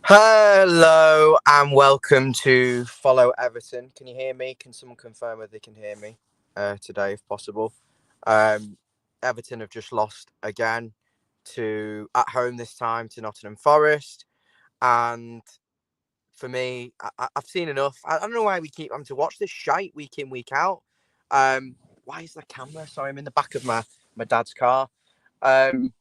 Hello and welcome to Follow Everton. Can you hear me? Can someone confirm if they can hear me today, if possible? Um, Everton have just lost again to at home this time to Nottingham Forest, and for me, I've seen enough. I don't know why we keep having to watch this shite week in week out. Why is the camera? Sorry, I'm in the back of my dad's car. Um,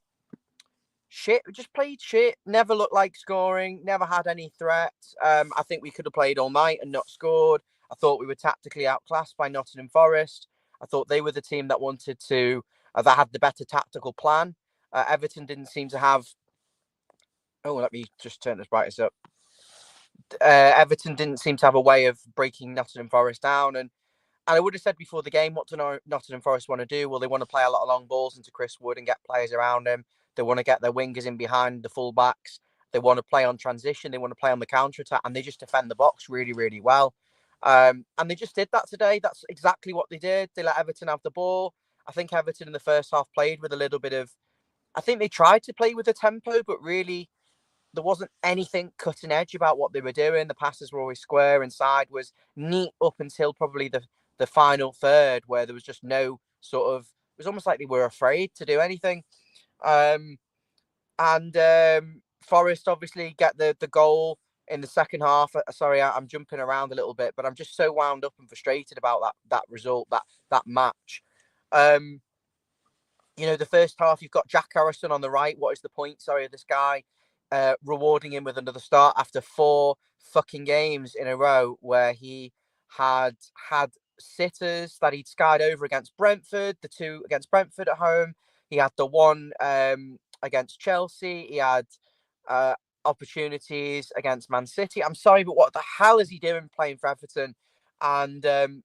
Shit, we just played shit. Never looked like scoring. Never had any threats. I think we could have played all night and not scored. I thought we were tactically outclassed by Nottingham Forest. I thought they were the team that wanted to, that had the better tactical plan. Everton didn't seem to have. Oh, let me just turn this brightness up. Everton didn't seem to have a way of breaking Nottingham Forest down, and I would have said before the game, what do Nottingham Forest want to do? Well, they want to play a lot of long balls into Chris Wood and get players around him. They want to get their wingers in behind the fullbacks. They want to play on transition. They want to play on the counter-attack. And they just defend the box really, really well. And they just did that today. That's exactly what they did. They let Everton have the ball. I think Everton in the first half played with a little bit of... I think they tried to play with the tempo, but really there wasn't anything cutting edge about what they were doing. The passes were always square inside, was neat up until probably the final third, where there was just no sort of, it was almost like they were afraid to do anything. And Forest obviously get the goal in the second half. Sorry, I'm jumping around a little bit, but I'm just so wound up and frustrated about that result, that match. The first half, you've got Jack Harrison on the right. What is the point, sorry, of this guy? Rewarding him with another start after 4 fucking games in a row where he had sitters that he'd skied over against Brentford, the 2 against Brentford at home. He had the 1 against Chelsea. He had opportunities against Man City. I'm sorry, but what the hell is he doing playing for Everton? And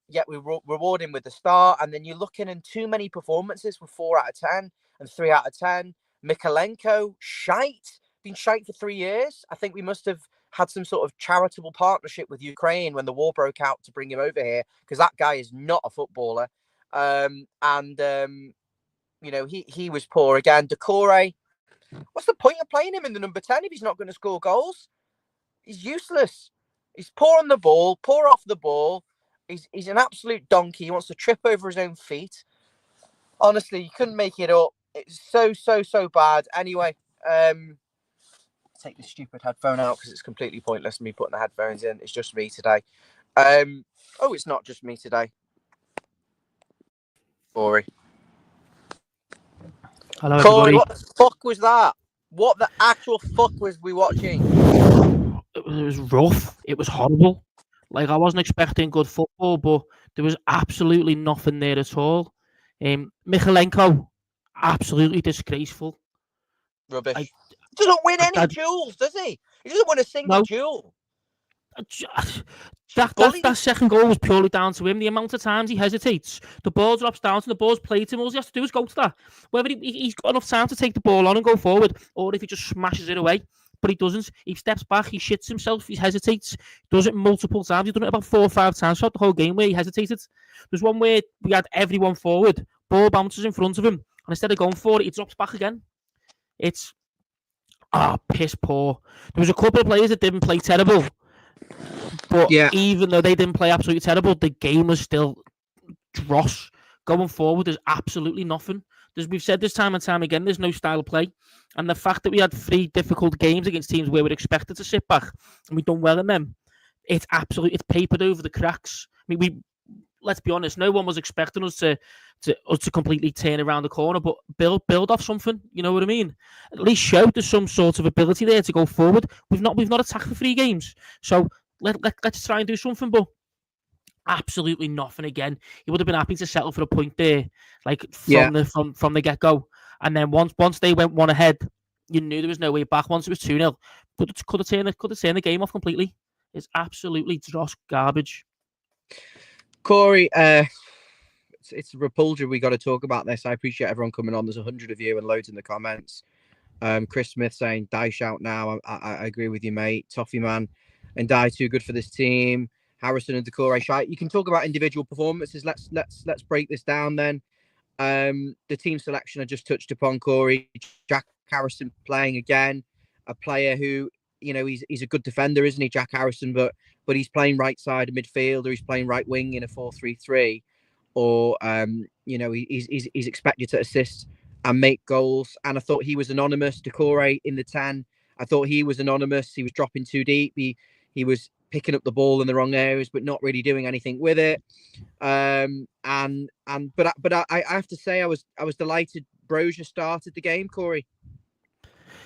yet we reward him with the start. And then you're looking in too many performances with 4 out of 10 and 3 out of 10. Mikalenko, shite. Been shite for 3 years. I think we must have had some sort of charitable partnership with Ukraine when the war broke out to bring him over here, because that guy is not a footballer. He was poor again. Decore, what's the point of playing him in the number 10 if he's not going to score goals? He's useless. He's poor on the ball, poor off the ball. He's an absolute donkey. He wants to trip over his own feet. Honestly, you couldn't make it up. It's so bad. Anyway, take this stupid headphone out because it's completely pointless me putting the headphones in. It's just me today. It's not just me today. Corey. Hello, Corey, everybody. what the fuck was that? What the actual fuck was we watching? It was rough. It was horrible. Like, I wasn't expecting good football, but there was absolutely nothing there at all. Michalenko, absolutely disgraceful. Rubbish. I, Doesn't win I, any I duels, does he? He doesn't win a single no, duel. that second goal was purely down to him. The amount of times he hesitates, the ball drops down to the ball's played to him. All he has to do is go to that. Whether he's got enough time to take the ball on and go forward, or if he just smashes it away. But he doesn't. He steps back, he shits himself, he hesitates, does it multiple times. He's done it about 4 or 5 times throughout the whole game where he hesitated. There's one where we had everyone forward, ball bounces in front of him, and instead of going for it, he drops back again. It's piss poor. There was a couple of players that didn't play terrible, but even though they didn't play absolutely terrible, the game was still dross. Going forward, there's absolutely nothing. We've said this time and time again, there's no style of play. And the fact that we had 3 difficult games against teams where we're expected to sit back and we've done well in them, it's papered over the cracks. I mean, let's be honest, no one was expecting us to completely turn around the corner, but build off something. You know what I mean? At least show there's some sort of ability there to go forward. We've not attacked for 3 games, so let's try and do something. But absolutely nothing again. He would have been happy to settle for a point there, like from the get go. And then once they went 1 ahead, you knew there was no way back. Once it was 2-0, could have turned the game off completely. It's absolutely dross garbage. Corey, it's Repulsion. We got to talk about this. I appreciate everyone coming on. There's 100 of you and loads in the comments. Chris Smith saying Dyche out now. I agree with you, mate. Toffee man and Dyche too good for this team. Harrison and Decore shite. You can talk about individual performances. Let's break this down then. The team selection I just touched upon, Corey. Jack Harrison playing again, a player who he's a good defender, isn't he, Jack Harrison? But he's playing right side of midfield, or he's playing right wing in a 4-3-3, or he's expected to assist and make goals. And I thought he was anonymous. Decore in the 10, I thought he was anonymous. He was dropping too deep. He was picking up the ball in the wrong areas, but not really doing anything with it. But I have to say, I was delighted Brozier started the game, Corey.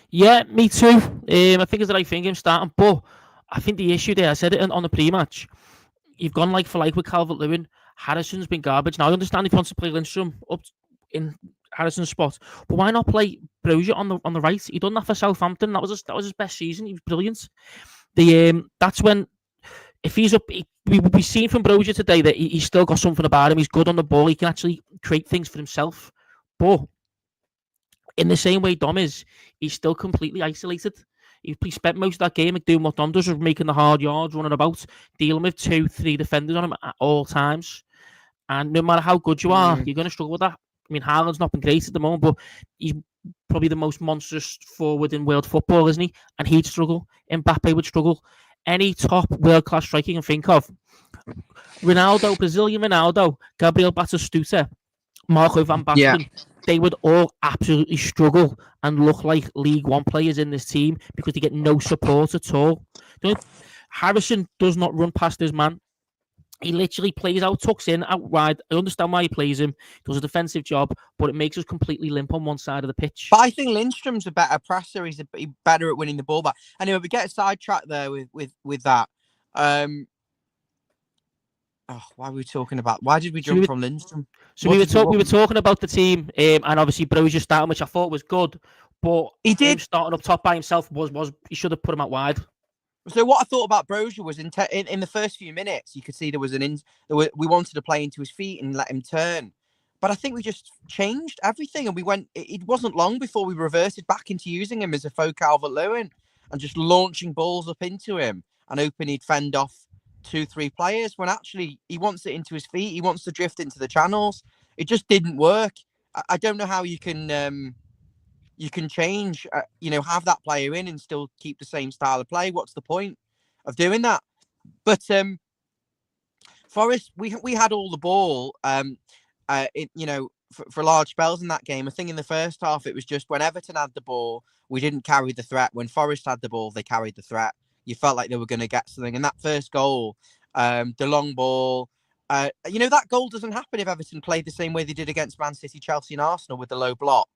Yeah, me too. I think it's the right thing him starting, but I think the issue there, I said it on the pre-match, you've gone like for like with Calvert-Lewin. Harrison's been garbage. Now I understand he wants to play Lindstrom up in Harrison's spot, but why not play Brozier on the right? He done that for Southampton. That was his best season. He was brilliant. That's when, if he's up, we've seen from Brozier today that he's still got something about him. He's good on the ball. He can actually create things for himself. But in the same way Dom is, he's still completely isolated. He spent most of that game doing what Dom does, of making the hard yards, running about, dealing with 2-3 defenders on him at all times. And no matter how good you are, you're going to struggle with that. I mean, Haaland's not been great at the moment, but he's probably the most monstrous forward in world football, isn't he? And he'd struggle. Mbappe would struggle. Any top world-class striker you can think of. Ronaldo, Brazilian Ronaldo, Gabriel Batistuta, Marco van Basten, they would all absolutely struggle and look like League One players in this team because they get no support at all. Harrison does not run past his man. He literally plays out, tucks in, out wide. I understand why he plays him. Does a defensive job, but it makes us completely limp on one side of the pitch. But I think Lindstrom's a better presser. He's better at winning the ball back. Anyway, we get a sidetrack there with that. Why were we talking about? Why did we jump from Lindstrom? So we were talking about the team, and obviously Brozier starting, which I thought was good, but he did him starting up top by himself was he should have put him out wide. So what I thought about Brozier was in the first few minutes, you could see there was we wanted to play into his feet and let him turn, but I think we just changed everything, and we went. It wasn't long before we reverted back into using him as a faux Calvert-Lewin and just launching balls up into him and hoping he'd fend off 2-3 players, when actually he wants it into his feet. He wants to drift into the channels. It just didn't work. I don't know how you can change, have that player in and still keep the same style of play. What's the point of doing that? But Forest, we had all the ball, for large spells in that game. I think in the first half, it was just when Everton had the ball, we didn't carry the threat. When Forest had the ball, they carried the threat. You felt like they were going to get something. And that first goal, the long ball, that goal doesn't happen if Everton played the same way they did against Man City, Chelsea and Arsenal with the low block.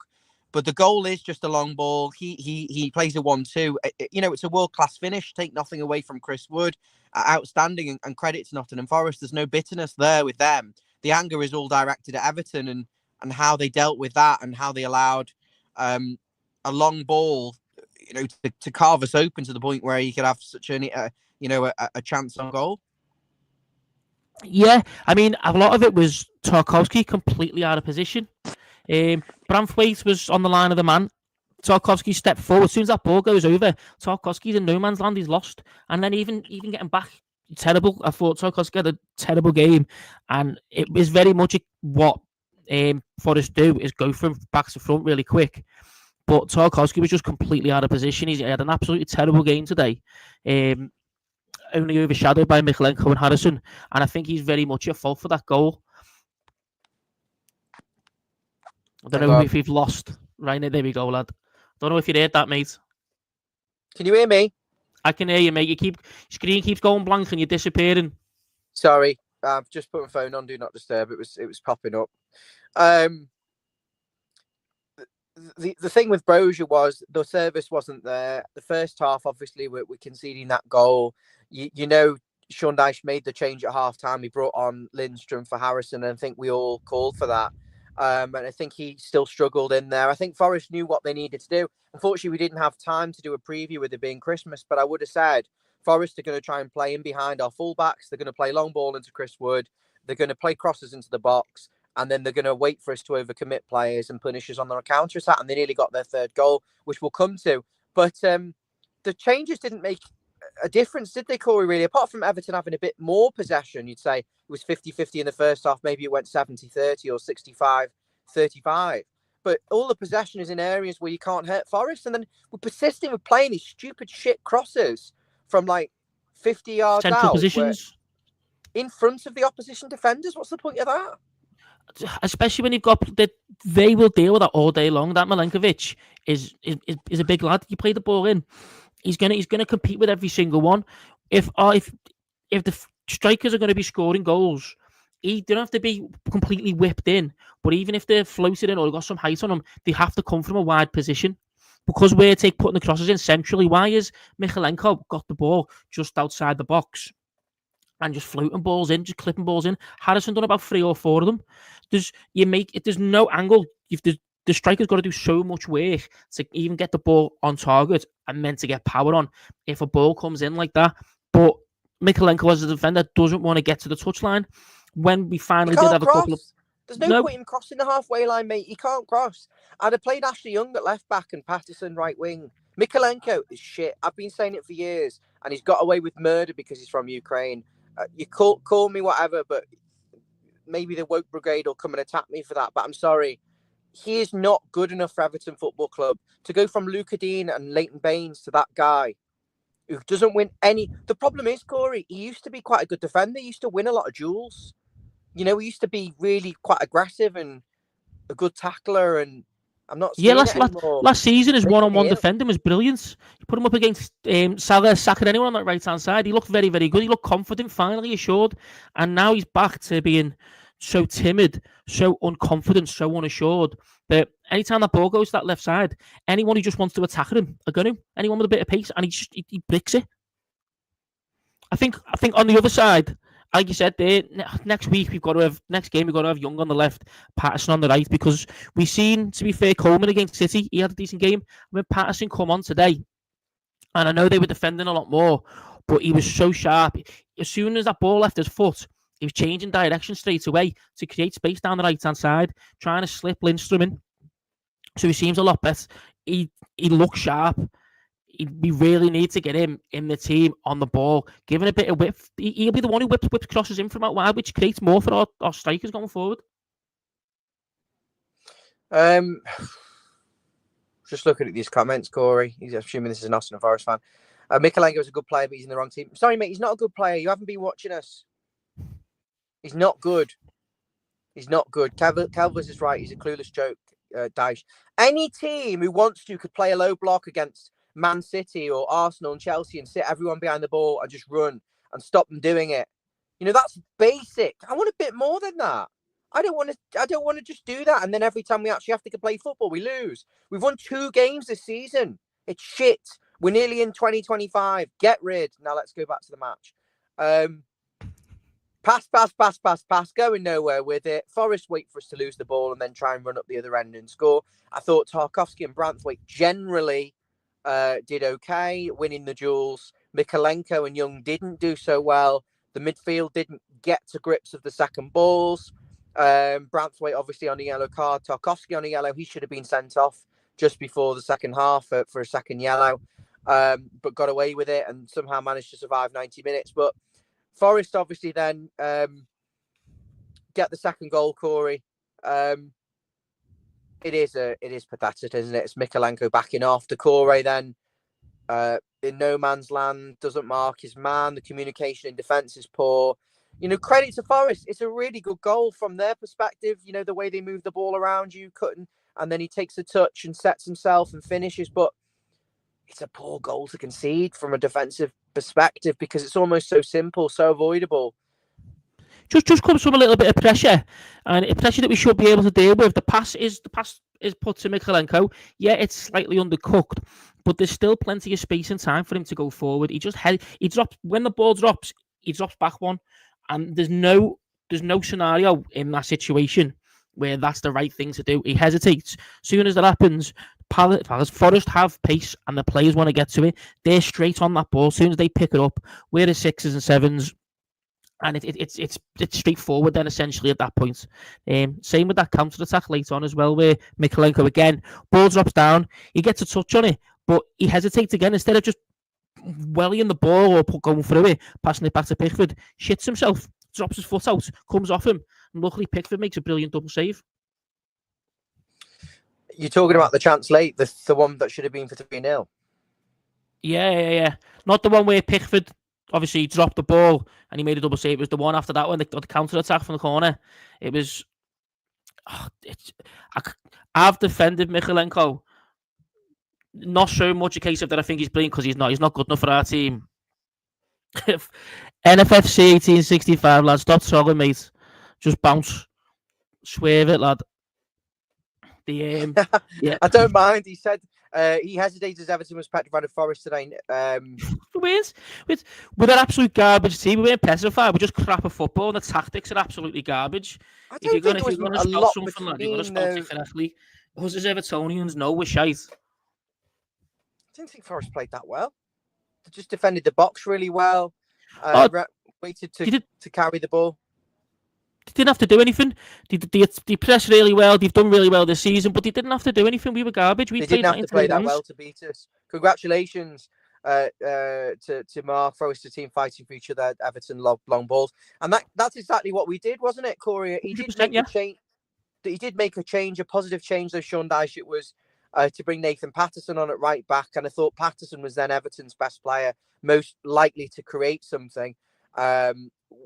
But the goal is just a long ball. He plays a 1-2. It's a world-class finish. Take nothing away from Chris Wood. Outstanding, and credit to Nottingham Forest. There's no bitterness there with them. The anger is all directed at Everton and how they dealt with that, and how they allowed a long ball, to carve us open to the point where you could have such a chance on goal. Yeah, I mean, a lot of it was Tarkowski completely out of position. Branthwaite was on the line of the man. Tarkowski stepped forward. As soon as that ball goes over, Tarkowski's in no man's land. He's lost. And then even getting back, terrible. I thought Tarkowski had a terrible game. And it was very much what Forest do, is go from back to front really quick. But Tarkowski was just completely out of position. He had an absolutely terrible game today. Only overshadowed by Michalenko and Harrison. And I think he's very much at fault for that goal. I don't know if we've lost. Right, there we go, lad. Don't know if you heard that, mate. Can you hear me? I can hear you, mate. Screen keeps going blank and you're disappearing. Sorry, I've just put my phone on Do Not Disturb. It was popping up. The thing with Brozier was the service wasn't there. The first half, obviously, we're conceding that goal. Sean Dyche made the change at half time. He brought on Lindstrom for Harrison, and I think we all called for that. And I think he still struggled in there. I think Forest knew what they needed to do. Unfortunately, we didn't have time to do a preview with it being Christmas, but I would have said Forest are going to try and play in behind our fullbacks. They're going to play long ball into Chris Wood. They're going to play crosses into the box, and then they're going to wait for us to overcommit players and punish us on their counter-attack, and they nearly got their third goal, which we'll come to. But the changes didn't make a difference, did they, Corey, really? Apart from Everton having a bit more possession, you'd say it was 50-50 in the first half. Maybe it went 70-30 or 65-35. but all the possession is in areas where you can't hurt Forest. And then we're persisting with playing these stupid shit crosses from like 50 yards Central out, positions. in front of the opposition defenders. What's the point of that? Especially when you've got that, they will deal with that all day long. That Milenkovic is a big lad. You play the ball in, he's gonna compete with every single one. If the strikers are going to be scoring goals, they don't have to be completely whipped in. But even if they're floated in or got some height on them, they have to come from a wide position. Because we're putting the crosses in centrally, why is Michalenko got the ball just outside the box and just floating balls in, just clipping balls in? Harrison done about 3 or 4 of them. There's no angle. The striker's got to do so much work to even get the ball on target and then to get power on if a ball comes in like that. But Michalenko as a defender doesn't want to get to the touchline. When we finally did have a couple of... There's no point in crossing the halfway line, mate. He can't cross. I'd have played Ashley Young at left back and Patterson right wing. Michalenko is shit. I've been saying it for years, and he's got away with murder because he's from Ukraine. You call me whatever, but maybe the woke brigade will come and attack me for that. But I'm sorry. He is not good enough for Everton Football Club to go from Luca Dean and Leighton Baines to that guy who doesn't win any. The problem is, Corey, he used to be quite a good defender. He used to win a lot of duels. He used to be really quite aggressive and a good tackler. And I'm not seeing it anymore. Last season, his one-on-one defending was brilliant. You put him up against Salah, Saka, anyone on that right-hand side. He looked very, very good. He looked confident, finally assured. And now he's back to being so timid, so unconfident, so unassured that anytime that ball goes to that left side, anyone who just wants to attack him are going to. Anyone with a bit of pace, and he bricks it. I think on the other side, like you said there, next game we've got to have Young on the left, Patterson on the right, because we've seen, to be fair, Coleman against City, he had a decent game. When Patterson come on today, and I know they were defending a lot more, but he was so sharp. As soon as that ball left his foot, he was changing direction straight away to create space down the right-hand side, trying to slip Lindstrom in. So he seems a lot better. He looks sharp. We really need to get him in the team on the ball, giving a bit of width. He'll be the one who whips crosses in from out wide, which creates more for our strikers going forward. Just looking at these comments, Corey. He's assuming this is a Nottingham Forest fan. Michalenko is a good player, but he's in the wrong team. Sorry, mate, he's not a good player. You haven't been watching us. He's not good. He's not good. Calvers is right. He's a clueless joke, Dyche. Any team who wants to could play a low block against Man City or Arsenal and Chelsea and sit everyone behind the ball and just run and stop them doing it. That's basic. I want a bit more than that. I don't want to just do that. And then every time we actually have to play football, we lose. We've won 2 games this season. It's shit. We're nearly in 2025. Get rid. Now let's go back to the match. Pass. Going nowhere with it. Forest wait for us to lose the ball and then try and run up the other end and score. I thought Tarkowski and Branthwaite generally did okay, winning the duels. Michalenko and Young didn't do so well. The midfield didn't get to grips of the second balls. Branthwaite obviously on a yellow card. Tarkowski on a yellow. He should have been sent off just before the second half for a second yellow, but got away with it and somehow managed to survive 90 minutes. But Forest obviously then get the second goal, Corey. It is pathetic, isn't it? It's Michalenko backing off. Decore then in no man's land, doesn't mark his man. The communication in defence is poor. Credit to Forest. It's a really good goal from their perspective. The way they move the ball around you, cutting, and then he takes a touch and sets himself and finishes. But it's a poor goal to concede from a defensive perspective because it's almost so simple, so avoidable. Just comes from a little bit of pressure, and a pressure that we should be able to deal with. The pass is put to Michalenko. Yeah, it's slightly undercooked, but there's still plenty of space and time for him to go forward. He drops when the ball drops. He drops back one, and there's no scenario in that situation where that's the right thing to do. He hesitates. Soon as that happens, Forest have pace, and the players want to get to it. They're straight on that ball. As soon as they pick it up, we're the 6s and 7s. And it's straightforward then, essentially, at that point. Same with that counter-attack late on as well, where Michalenko, again, ball drops down, he gets a touch on it, but he hesitates again. Instead of just wellying the ball or going through it, passing it back to Pickford, shits himself, drops his foot out, comes off him, and luckily Pickford makes a brilliant double save. You're talking about the chance late, the one that should have been for 3-0. Yeah. Not the one where Pickford obviously dropped the ball and he made a double save. It was the one after that one, the counter attack from the corner. It was. I've defended Michalenko. Not so much a case of that I think he's brilliant because he's not. He's not good enough for our team. NFFC 1865, lad. Stop talking, mate. Just bounce. Swerve it, lad. Yeah. I don't mind. He said he hesitated as Everton was petrified of Forest today. With an absolute garbage team, we weren't petrified. We're just crap at football. And the tactics are absolutely garbage. I don't think there was a lot between. Lad, you've got to spell it correctly. Us as Evertonians know we're shite. I didn't think Forest played that well. They just defended the box really well. Waited to carry the ball. They didn't have to do anything. They pressed really well. They've done really well this season, but they didn't have to do anything. We were garbage. They didn't have to play that well to beat us. Congratulations to Mark, Forest team fighting for each other. Everton long balls, and that's exactly what we did, wasn't it, Corey? He did make a change. He did make a change, a positive change. Though Sean Dyche, it was to bring Nathan Patterson on at right back, and I thought Patterson was then Everton's best player, most likely to create something.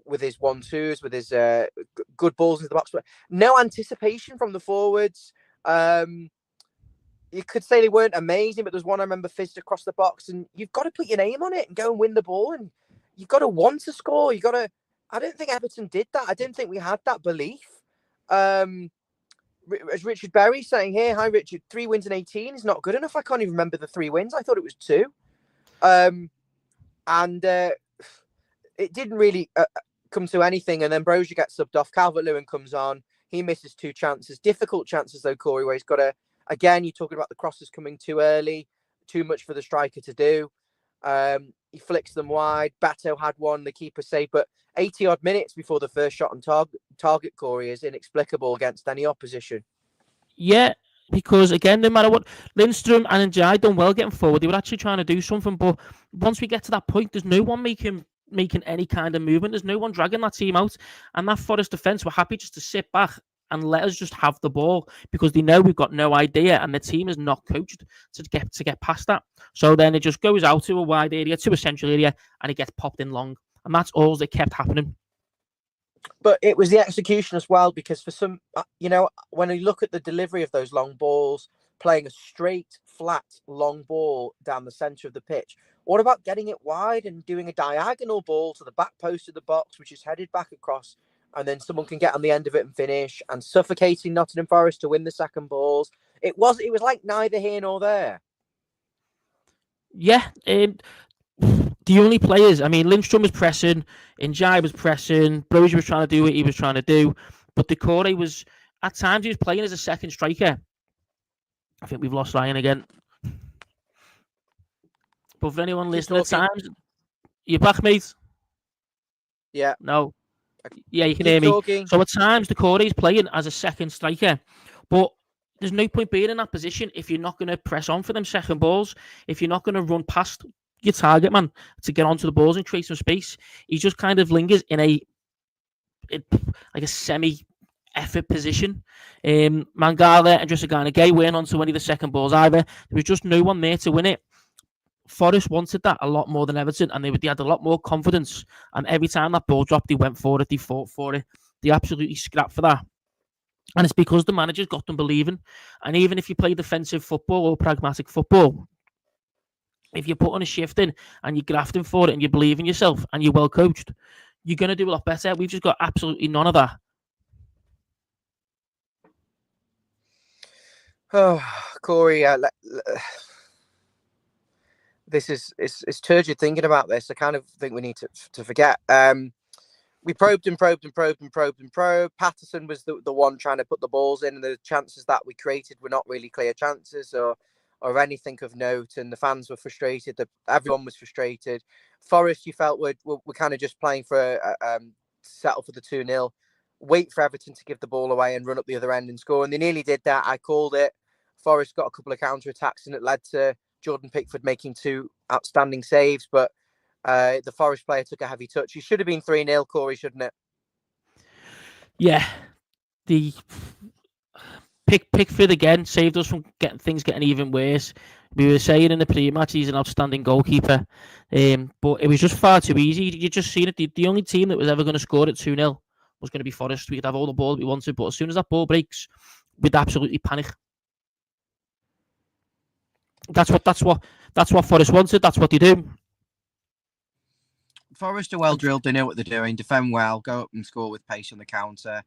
With his 1-2s, with his good balls into the box, but no anticipation from the forwards. You could say they weren't amazing, but there's one I remember fizzed across the box, and you've got to put your name on it and go and win the ball, and you've got to want to score. You got to. I don't think Everton did that. I didn't think we had that belief. As Richard Berry saying here, hi Richard, 3 wins in 18 is not good enough. I can't even remember the 3 wins. I thought it was 2. It didn't really come to anything. And then Brozier gets subbed off. Calvert-Lewin comes on. He misses 2 chances. Difficult chances, though, Corey, where he's got to... Again, you're talking about the crosses coming too early. Too much for the striker to do. He flicks them wide. Bato had one, the keeper saved. But 80-odd minutes before the first shot on target, Corey, is inexplicable against any opposition. Yeah, because, again, no matter what... Lindstrom and Njai done well getting forward. They were actually trying to do something. But once we get to that point, there's no one making any kind of movement. There's no one dragging that team out, and that Forest defence were happy just to sit back and let us just have the ball because they know we've got no idea, and the team is not coached to get past that. So then it just goes out to a wide area, to a central area, and it gets popped in long, and that's all that kept happening. But it was the execution as well, because for some, when you look at the delivery of those long balls, playing a straight, flat, long ball down the centre of the pitch. What about getting it wide and doing a diagonal ball to the back post of the box, which is headed back across, and then someone can get on the end of it and finish, and suffocating Nottingham Forest to win the second balls? It was like neither here nor there. Yeah, the only players, I mean, Lindstrom was pressing, Njai was pressing, Brozier was trying to do what he was trying to do, but Decore was, at times, he was playing as a second striker. I think we've lost Ryan again. But for anyone listening, at times, you're back, mate? Yeah. No. Yeah, you can hear me. Talking. So at times, Decore is playing as a second striker, but there's no point being in that position if you're not going to press on for them second balls, if you're not going to run past your target man to get onto the balls and create some space. He just kind of lingers in a semi-effort position. Mangala and Dressagana Gay weren't onto any of the second balls either. There was just no one there to win it. Forest wanted that a lot more than Everton, and they had a lot more confidence. And every time that ball dropped, they went for it, they fought for it. They absolutely scrapped for that. And it's because the managers got them believing. And even if you play defensive football or pragmatic football, if you're putting a shift in and you're grafting for it and you believe in yourself and you're well coached, you're going to do a lot better. We've just got absolutely none of that. Oh, Corey, it's turgid thinking about this. I kind of think we need to forget. We probed. Patterson was the one trying to put the balls in, and the chances that we created were not really clear chances or anything of note, and the fans were frustrated. Everyone was frustrated. Forest, you felt were kind of just playing for settle for the 2-0, wait for Everton to give the ball away and run up the other end and score, and they nearly did that. I called it. Forest got a couple of counter attacks, and it led to Jordan Pickford making 2 outstanding saves, but the Forest player took a heavy touch. He should have been 3-0, Corey, shouldn't it? Yeah. The Pickford again saved us from getting even worse. We were saying in the pre-match he's an outstanding goalkeeper, but it was just far too easy. You just seen it. The only team that was ever going to score at 2-0 was going to be Forest. We could have all the ball we wanted, but as soon as that ball breaks, we'd absolutely panic. That's what Forest wanted. That's what they do. Forest are well drilled. They know what they're doing. Defend well. Go up and score with pace on the counter.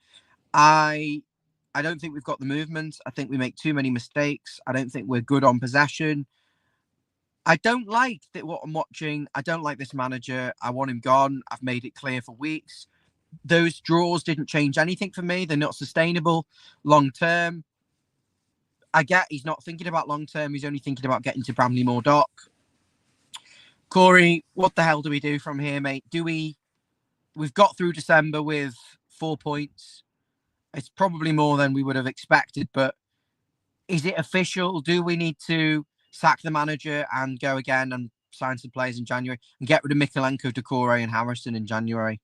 I don't think we've got the movement. I think we make too many mistakes. I don't think we're good on possession. I don't like what I'm watching. I don't like this manager. I want him gone. I've made it clear for weeks. Those draws didn't change anything for me. They're not sustainable long term. I get he's not thinking about long term. He's only thinking about getting to Bramley-Moore Dock. Corey, what the hell do we do from here, mate? We've got through December with 4 points. It's probably more than we would have expected, but is it official? Do we need to sack the manager and go again and sign some players in January and get rid of Mikalenko, Decore and Harrison in January?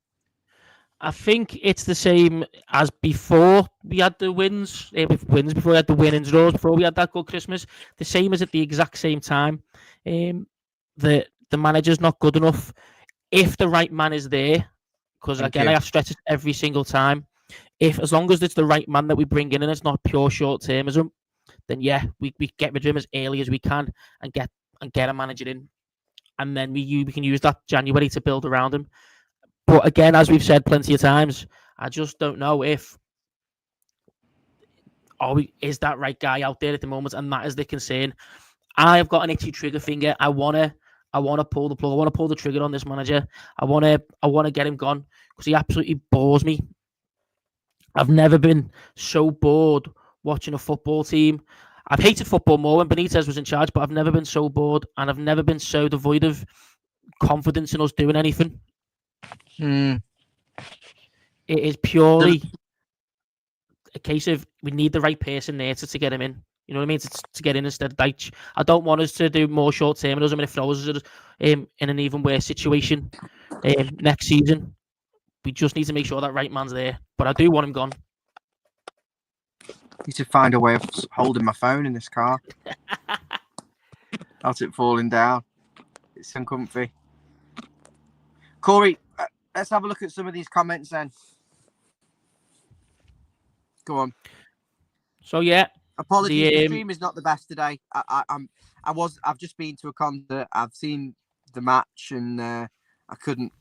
I think it's the same as before we had the wins. Before we had the winning draws, before we had that good Christmas. The same as at the exact same time. The manager's not good enough. If the right man is there, because again, I have stressed it every single time. As long as it's the right man that we bring in and it's not pure short-termism, then yeah, we get rid of him as early as we can and get a manager in. And then we can use that January to build around him. But again, as we've said plenty of times, I just don't know if is that right guy out there at the moment, and that is the concern. I've got an itchy trigger finger. I wanna pull the plug. I want to pull the trigger on this manager. I wanna get him gone because he absolutely bores me. I've never been so bored watching a football team. I've hated football more when Benitez was in charge, but I've never been so bored, and I've never been so devoid of confidence in us doing anything. It is purely a case of we need the right person there to get him in. You know what I mean? To get in instead of Dyche. I don't want us to do more short-termism and it throws us in an even worse situation next season. We just need to make sure that right man's there. But I do want him gone. Need to find a way of holding my phone in this car. Without it falling down. It's uncomfy. Corey, let's have a look at some of these comments then. Go on. So yeah. Apologies, the stream is not the best today. I've just been to a concert. I've seen the match and I couldn't.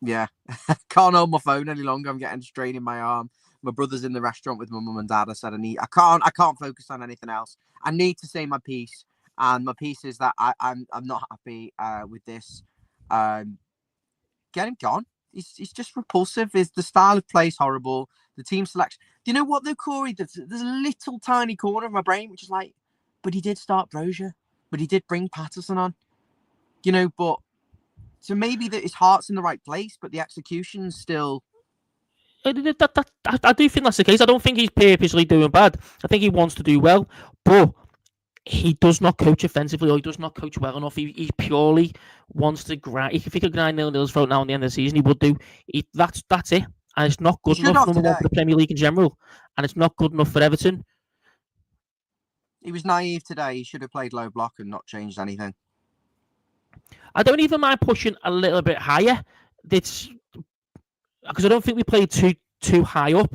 Yeah, can't hold my phone any longer. I'm getting a strain in my arm. My brother's in the restaurant with my mum and dad. I said I can't focus on anything else. I need to say my piece, and my piece is that I'm not happy with this. Get him gone. He's just repulsive. The style of play is horrible. The team selection. Do you know what though, Corey? There's a little tiny corner of my brain which is like, but he did start Brozier, but he did bring Patterson on. You know, but. So maybe that his heart's in the right place, but the execution's still. I do think that's the case. I don't think he's purposely doing bad. I think he wants to do well, but he does not coach offensively, or he does not coach well enough. He purely wants to grind. If he could grind 0-0s for now at the end of the season, he would do. That's it, and it's not good enough for the Premier League in general, and it's not good enough for Everton. He was naive today. He should have played low block and not changed anything. I don't even mind pushing a little bit higher. It's because I don't think we played too high up.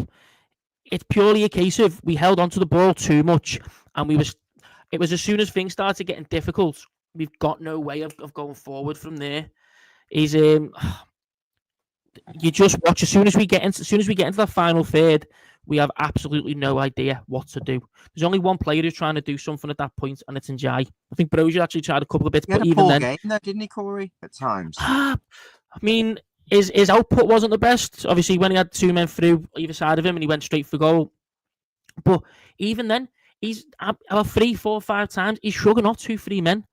It's purely a case of we held onto the ball too much, and it was as soon as things started getting difficult, we've got no way of going forward from there. You just watch as soon as we get into that final third, we have absolutely no idea what to do. There's only one player who's trying to do something at that point, and it's Ndiaye. I think Brozier actually tried a couple of bits, but even then, game there, didn't he, Corey? At times. I mean, his output wasn't the best. Obviously, when he had two men through either side of him, and he went straight for goal. But even then, he's about 3, 4, 5 times he's shrugging off 2, 3 men,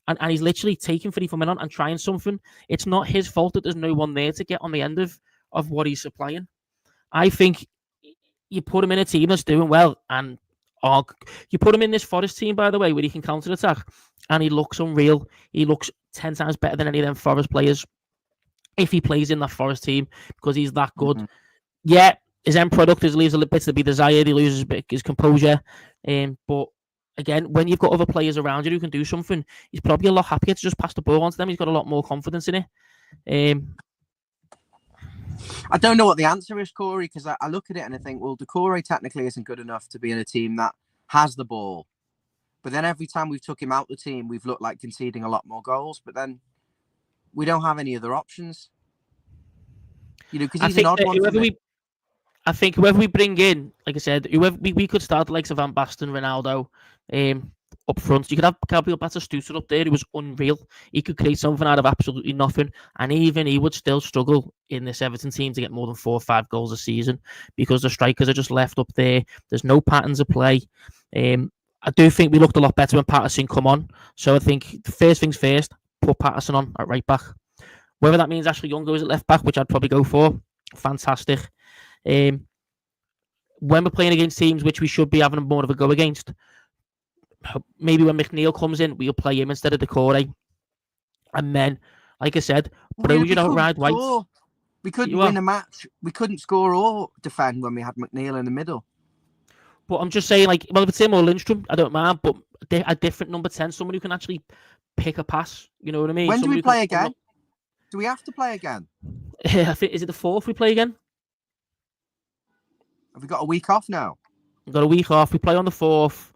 and he's literally taking 3, 4 men on and trying something. It's not his fault that there's no one there to get on the end of what he's supplying. I think. You put him in a team that's doing well, and you put him in this Forest team, by the way, where he can counter-attack, and he looks unreal. He looks 10 times better than any of them Forest players if he plays in that Forest team because he's that good. Mm-hmm. Yeah, his end product leaves a little bit to be desired. He loses a bit his composure. But again, when you've got other players around you who can do something, he's probably a lot happier to just pass the ball on to them. He's got a lot more confidence in it. I don't know what the answer is, Corey, because I look at it and I think, well, Doucouré technically isn't good enough to be in a team that has the ball. But then every time we've took him out the team, we've looked like conceding a lot more goals. But then we don't have any other options. Because he's an odd one. I think whoever we bring in, like I said, whoever we could start the likes of Van Basten, Ronaldo, up front. You could have Gabriel Batistuta up there, who was unreal. He could create something out of absolutely nothing, and even he would still struggle in this Everton team to get more than 4 or 5 goals a season because the strikers are just left up there. There's no patterns of play. I do think we looked a lot better when Patterson come on. So I think the first things first, put Patterson on at right back. Whether that means Ashley Young goes at left back, which I'd probably go for, fantastic. When we're playing against teams which we should be having more of a go against, maybe when McNeil comes in, we'll play him instead of Doucouré. And then, like I said, Brozier outright White. We couldn't win a match. We couldn't score or defend when we had McNeil in the middle. But I'm just saying, if it's him or Lindstrom, I don't mind, but a different number 10, someone who can actually pick a pass. You know what I mean? When do we play again? Do we have to play again? I think, is it the 4th we play again? Have we got a week off now? We've got a week off. We play on the 4th.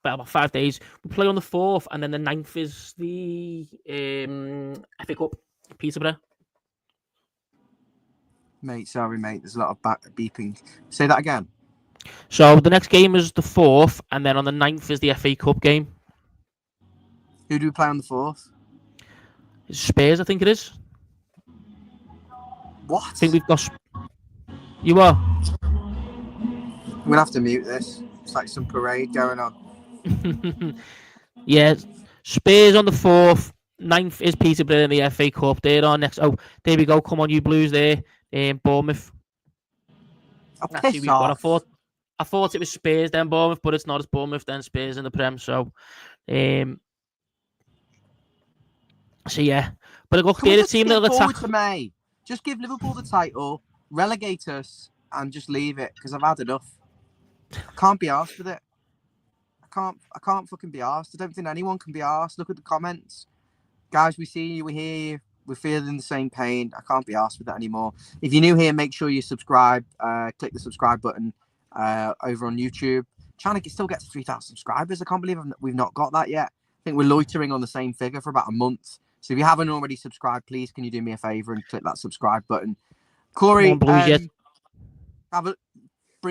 About 5 days. We play on the 4th, and then the 9th is the FA Cup, Peterborough. Mate, sorry, mate. There's a lot of beeping. Say that again. So the next game is the 4th, and then on the 9th is the FA Cup game. Who do we play on the 4th? It's Spurs, I think it is. What? I think we've got... You are? I'm going to have to mute this. It's like some parade going on. Yeah, Spurs on the 4th. 9th is Peterborough in the FA Cup. They're on next. Oh, there we go. Come on, you Blues there. Bournemouth. Piss off. I thought it was Spurs then Bournemouth, but it's not. It's Bournemouth then Spurs in the Prem. So yeah. But look, they're a team that'll attack. To May. Just give Liverpool the title, relegate us, and just leave it because I've had enough. I can't be arsed with it. I can't fucking be arsed. I don't think anyone can be arsed. Look at the comments. Guys, we see you, we hear you, we're feeling the same pain. I can't be arsed with that anymore. If you're new here, make sure you subscribe. Click the subscribe button over on YouTube. Trying to still get to 3,000 subscribers. I can't believe we've not got that yet. I think we're loitering on the same figure for about a month. So if you haven't already subscribed, please can you do me a favour and click that subscribe button. Corey, bring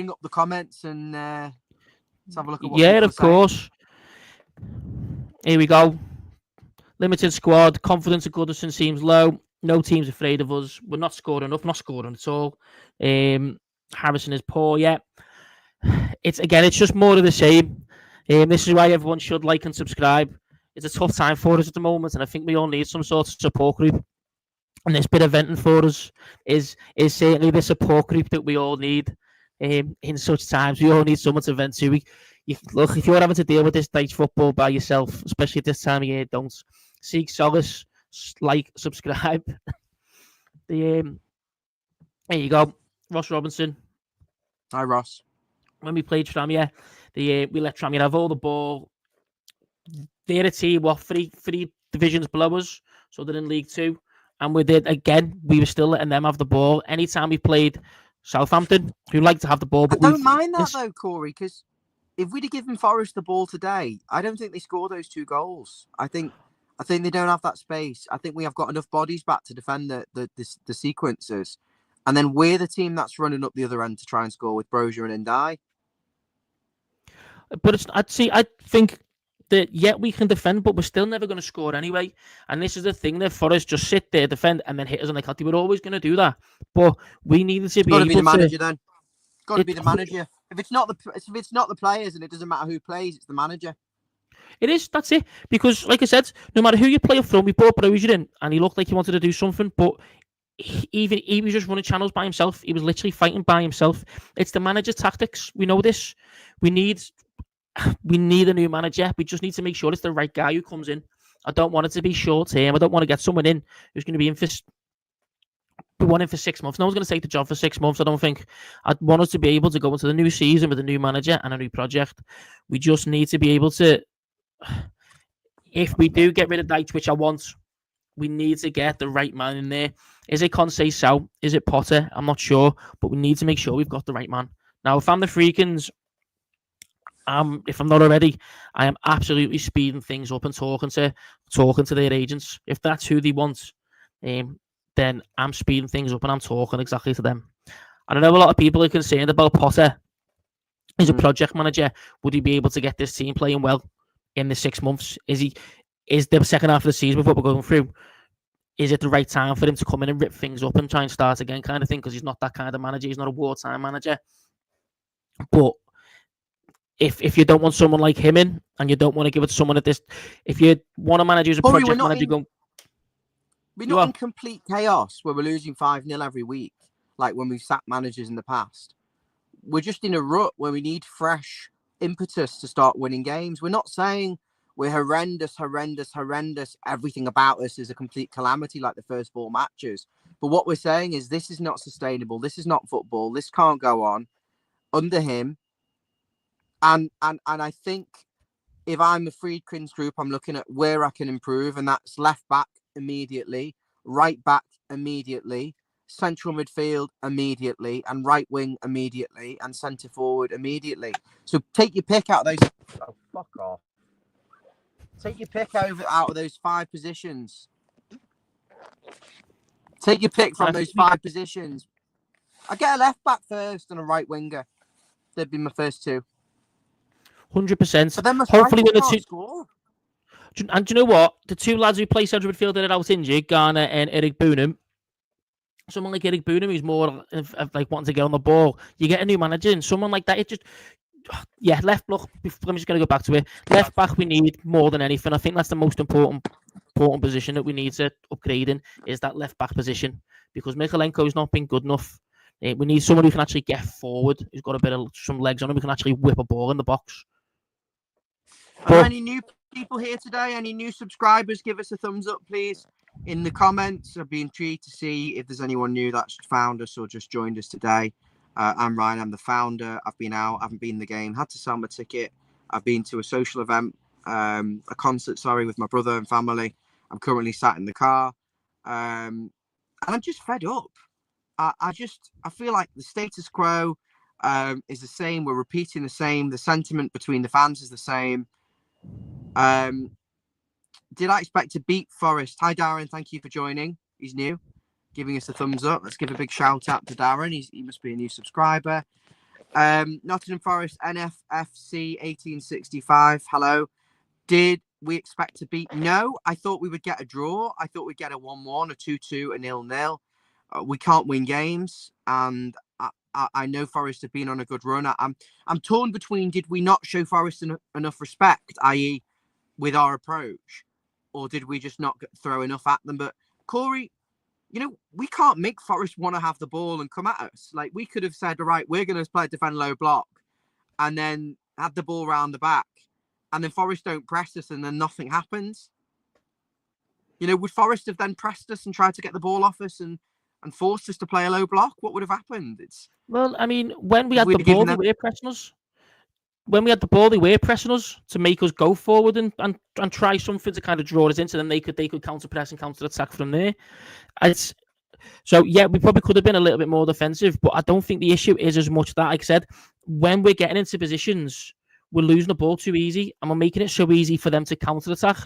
up the comments and let's have a look at what of course. Here we go. Limited squad. Confidence of Goodison seems low. No team's afraid of us. We're not scoring enough. Not scoring at all. Harrison is poor. Yeah. It's just more of the same. This is why everyone should like and subscribe. It's a tough time for us at the moment, and I think we all need some sort of support group. And this bit of venting for us is certainly the support group that we all need in such times. We all need someone to vent to. Look, if you're having to deal with this Dyche football by yourself, especially at this time of year, don't. Seek solace, like, subscribe. There you go. Ross Robinson. Hi, Ross. When we played Tranmere, we let Tranmere have all the ball. They're a team, three divisions below us, so they're in League 2. And we did, again, we were still letting them have the ball. Anytime we played Southampton, who like to have the ball. But I don't mind that, though, Corey, because if we'd have given Forest the ball today, I don't think they score those 2 goals. I think they don't have that space. I think we have got enough bodies back to defend the sequences. And then we're the team that's running up the other end to try and score with Brozier and Dyche. But I think that, we can defend, but we're still never going to score anyway. And this is the thing that Forest just sit there, defend, and then hit us on the cut. We're always going to do that. But we needed to be able to... be the manager then. Got to be the manager. If it's not the players and it doesn't matter who plays, it's the manager. It is, that's it. Because, like I said, no matter who you play up front, we brought Brozier in, and he looked like he wanted to do something, but he was just running channels by himself. He was literally fighting by himself. It's the manager's tactics. We know this. We need a new manager. We just need to make sure it's the right guy who comes in. I don't want it to be short term. I don't want to get someone in who's going to be in for we want him for 6 months. No one's going to take the job for 6 months. I don't think. I'd want us to be able to go into the new season with a new manager and a new project. We just need to be able to, if we do get rid of Dyche, which I want, we need to get the right man in there. Is it Conceição? Is it Potter? I'm not sure, but we need to make sure we've got the right man. Now, if I'm the Freakins, if I'm not already, I am absolutely speeding things up and talking to their agents. If that's who they want, then I'm speeding things up and I'm talking exactly to them. And I know a lot of people are concerned about Potter. He's a project manager. Would he be able to get this team playing well in the 6 months? Is the second half of the season with what we're going through, is it the right time for him to come in and rip things up and try and start again kind of thing? Because he's not that kind of manager. He's not a wartime manager. But if you don't want someone like him in, and you don't want to give it to someone at this, if you want a manager who's a project manager, we're not in complete chaos where we're losing 5-0 every week, like when we've sacked managers in the past. We're just in a rut where we need fresh impetus to start winning games. We're not saying we're horrendous. Everything about us is a complete calamity like the first 4 matches. But what we're saying is this is not sustainable. This is not football. This can't go on under him. And I think if I'm the Friedkins group, I'm looking at where I can improve, and that's left back immediately, right back immediately, central midfield immediately, and right wing immediately, and centre forward immediately. So take your pick out of those. Oh, fuck off. Take your pick out of those 5 positions. Take your pick from those 5 positions. I get a left back first and a right winger. They'd be my first 2. 100%. But then hopefully, when the 2 score. And do you know what? The 2 lads who play central midfield that are out injured, Garner and Eric Boonham. Someone like Eric Boonham who's more of like wanting to get on the ball. You get a new manager and someone like that. It just, left. Look, I'm just going to go back to it. Left back, we need more than anything. I think that's the most important position that we need to upgrade in, is that left back position, because Mikalenko's not been good enough. We need someone who can actually get forward, who's got a bit of some legs on him, who can actually whip a ball in the box. Are there any new people here today? Any new subscribers? Give us a thumbs up, please, in the comments. I'd be intrigued to see if there's anyone new that's found us or just joined us today. I'm Ryan. I'm the founder. I've been out. I haven't been in the game. Had to sell my ticket. I've been to a social event, a concert, with my brother and family. I'm currently sat in the car, and I'm just fed up. I feel like the status quo is the same. We're repeating the same. The sentiment between the fans is the same. Did I expect to beat Forest? Hi, Darren. Thank you for joining. He's new, giving us a thumbs up. Let's give a big shout out to Darren. He must be a new subscriber. Nottingham Forest NFFC 1865. Hello. Did we expect to beat? No, I thought we would get a draw. I thought we'd get a 1-1, a 2-2, a 0-0. We can't win games, and I know Forest have been on a good run. I'm torn between, did we not show Forest enough respect, i.e. with our approach, or did we just not throw enough at them? But Corey, we can't make Forest want to have the ball and come at us. Like, we could have said, all right, we're going to play defend low block and then have the ball round the back, and then Forest don't press us and then nothing happens. Would Forest have then pressed us and tried to get the ball off us and forced us to play a low block? What would have happened? Well, I mean, when we had the ball, they were pressing us. When we had the ball, they were pressing us to make us go forward and try something to kind of draw us into. Then they could counter press and counter attack from there. So yeah, we probably could have been a little bit more defensive, but I don't think the issue is as much that, like I said, when we're getting into positions, we're losing the ball too easy, and we're making it so easy for them to counter attack.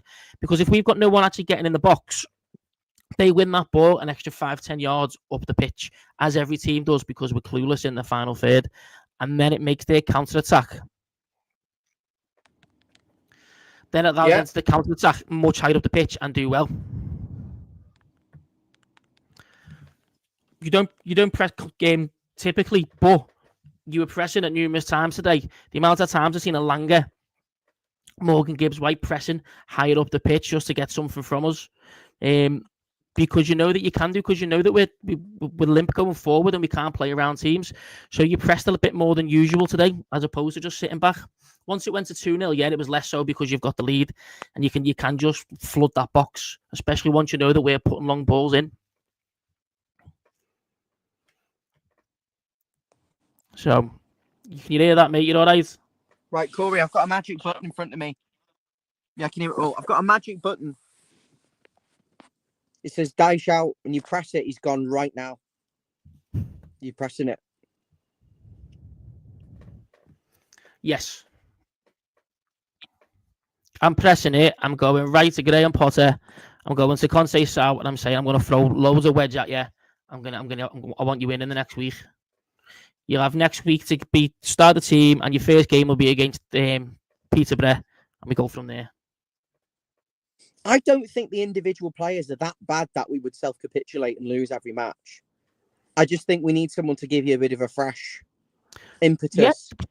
Because if we've got no one actually getting in the box, they win that ball an extra 5-10 yards up the pitch, as every team does, because we're clueless in the final third, and then it makes their counter attack. Then it allows them to counter attack much higher up the pitch and do well. You don't press game typically, but you were pressing at numerous times today. The amount of times I've seen a Langer, Morgan Gibbs-White pressing higher up the pitch just to get something from us. Because you know that you can do, because you know that we're limp going forward and we can't play around teams. So you pressed a bit more than usual today, as opposed to just sitting back. Once it went to 2-0, it was less so because you've got the lead and you can just flood that box, especially once you know that we're putting long balls in. So, you can hear that, mate? You're all right? Right, Corey, I've got a magic button in front of me. Yeah, I can hear it all. I've got a magic button. It says Dyche out. When you press it, he's gone right now. You're pressing it. Yes. I'm pressing it. I'm going right to Graham Potter. I'm going to Conte South, and I'm saying I'm going to throw loads of wedge at you. I want you in the next week. You'll have next week to start the team, and your first game will be against Peterborough, and we go from there. I don't think the individual players are that bad that we would self-capitulate and lose every match. I just think we need someone to give you a bit of a fresh impetus. Yeah.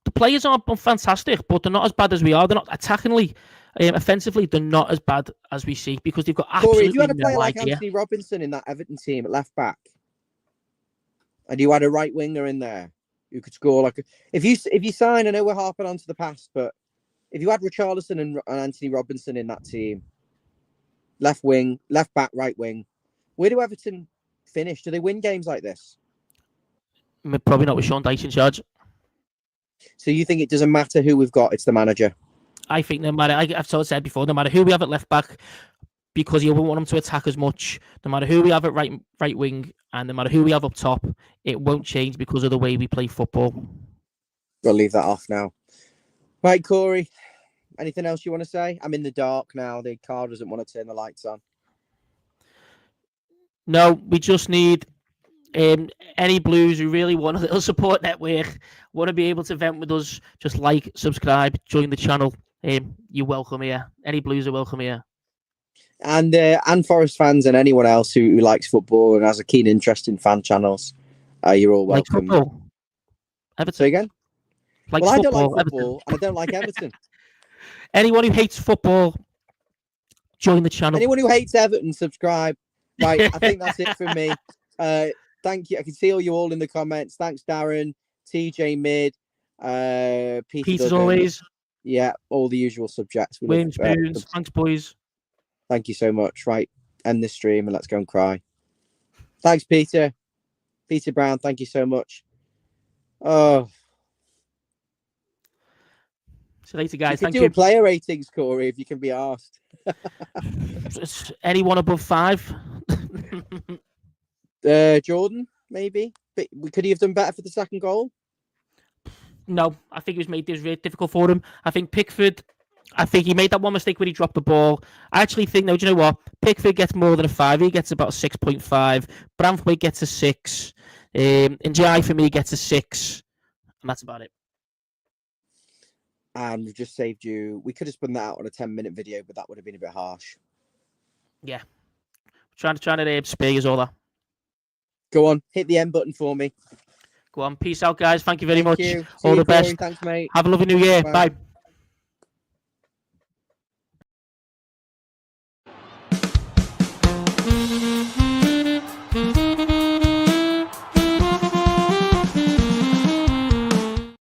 The players aren't fantastic, but they're not as bad as we are. They're not attackingly, offensively, they're not as bad as we see because they've got absolutely Corey, if you had a player no like idea. Anthony Robinson in that Everton team at left back, and you had a right winger in there who could score like if you sign, I know we're harping onto the past, but if you had Richarlison and Anthony Robinson in that team, left wing, left back, right wing, where do Everton finish? Do they win games like this? Probably not with Sean Dyche in charge. So you think it doesn't matter who we've got, it's the manager? I think no matter, I've sort of said before, no matter who we have at left back, because you won't want them to attack as much, no matter who we have at right wing, and no matter who we have up top, it won't change because of the way we play football. We'll leave that off now. Right, Corey, anything else you want to say? I'm in the dark now. The car doesn't want to turn the lights on. No, we just need any Blues who really want a little support network, want to be able to vent with us, just like, subscribe, join the channel. You're welcome here. Any Blues are welcome here. And Forest fans and anyone else who likes football and has a keen interest in fan channels, you're all welcome. Like football. Everton. Say again? Like well, football, I don't like Everton. football and I don't like Everton. Anyone who hates football, join the channel. Anyone who hates Everton, subscribe. Right, I think that's it from me. Thank you. I can see you all in the comments. Thanks, Darren, TJ Mid, Peter as always. Yeah, all the usual subjects. Wayne Spoons. Thanks, boys. Thank you so much. Right, end this stream and let's go and cry. Thanks, Peter. Peter Brown, thank you so much. Oh. See you later, guys. Thank you. Player ratings, Corey, if you can be asked. Anyone above 5? Jordan, maybe. But could he have done better for the second goal? No, I think it was made this really difficult for him. I think Pickford, he made that one mistake when he dropped the ball. I actually think, no, do you know what? Pickford gets more than a 5. He gets about 6.5. Branthwaite gets a 6. And Jai, for me, gets a 6. And that's about it. And we've just saved you. We could have spun that out on a 10-minute video, but that would have been a bit harsh. Yeah. Trying to spare you all that. Go on, hit the end button for me. Go on. Peace out, guys. Thank you very much. You. All the best. Thanks, mate. Have a lovely new year. Bye. Bye.